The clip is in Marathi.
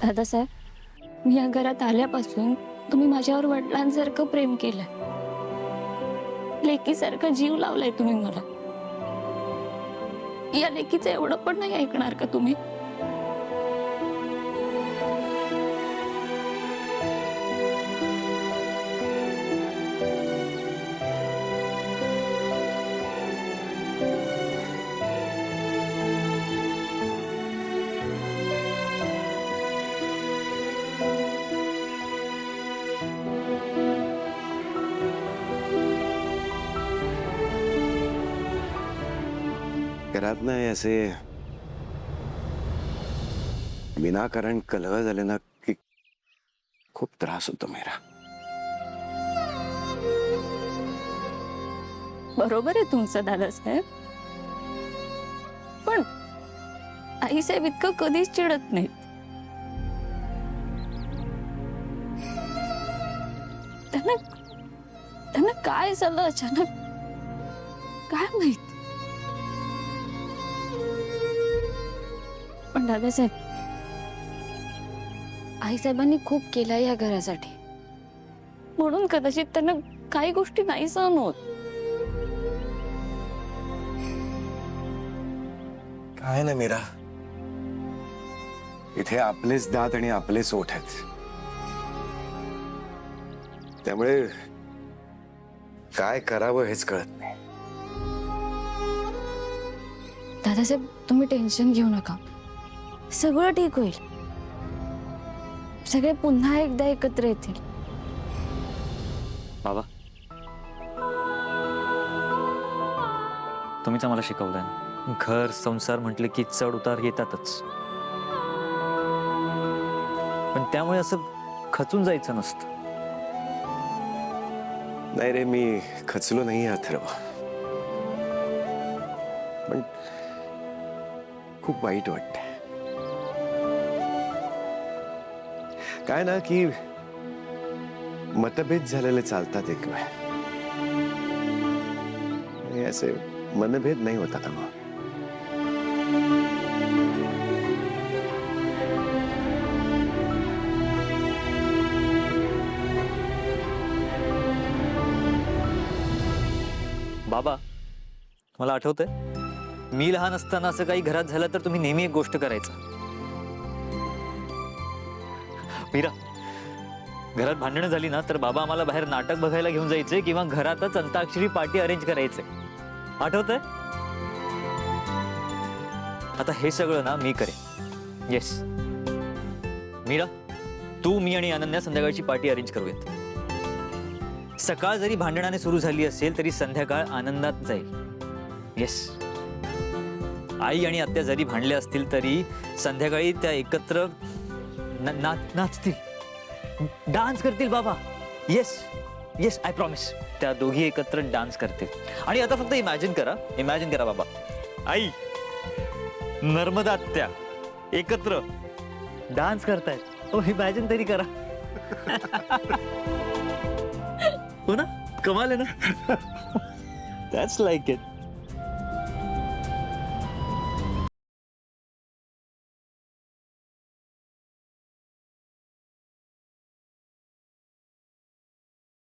दादासाहेब, मी या घरात आल्यापासून तुम्ही माझ्यावर वडिलांसारखं प्रेम केलंय, लेकीसारखं जीव लावलाय तुम्ही मला. या लेकीचं एवढं पण नाही ऐकणार का तुम्ही? घरात नाही असे विनाकारण कलह झाले ना की खूप त्रास होतो मेरा. बरोबर आहे तुमचं दादासाहेब, पण आईसाहेब इतकं कधीच चिडत नाहीत. त्यांना त्यांना काय झालं अचानक, काय माहित. पण दादासाहेब, आईसाहेबांनी खूप केलं या घरासाठी, म्हणून कदाचित त्यांना काही गोष्टी नाही सहन होत. काय ना मीरा, इथे आपलेच दात आणि आपलेच ओठ आहेत, त्यामुळे काय करावं हेच कळत नाही. दादासाहेब, तुम्ही टेन्शन घेऊ नका, सगळं ठीक होईल. सगळे पुन्हा एकदा एकत्र येतील. बाबा, तुम्हीच आम्हाला शिकवलंय ना, घर संसार म्हटलं की चढ उतार येतातच, पण त्यामुळे असं खचून जायचं नसतं. नाही रे, मी खचलो नाही अथर्व, पण खूप वाईट वाटतंय. काय ना की मतभेद झालेले चालतात एक वेळ, आणि असे मनभेद नाही होता का मग? बाबा, मला आठवतंय, मी लहान असताना असं काही घरात झालं तर तुम्ही नेहमी एक गोष्ट करायचा. मीरा, घरात भांडणं झाली ना तर बाबा आम्हाला बाहेर नाटक बघायला घेऊन जायचे किंवा घरातच अंताक्षरी पार्टी अरेंज करायचे. आठवतंय? आता हे सगळं ना मी करेन. येस मीरा, तू, मी आणि अनन्या संध्याकाळची पार्टी अरेंज करूयात. सकाळ जरी भांडणाने सुरू झाली असेल तरी संध्याकाळ आनंदात जाईल. येस, आई आणि आत्या जरी भांडले असतील तरी संध्याकाळी त्या एकत्र नाचतील, डान्स करतील बाबा. Yes yes, I promise. त्या दोघी एकत्र डान्स करतील. आणि आता फक्त इमॅजिन करा बाबा, आई, नर्मदा आत्या एकत्र डान्स करतायत. हो, इमॅजिन तरी करा. हो ना, कमाल आहे ना. That's like it.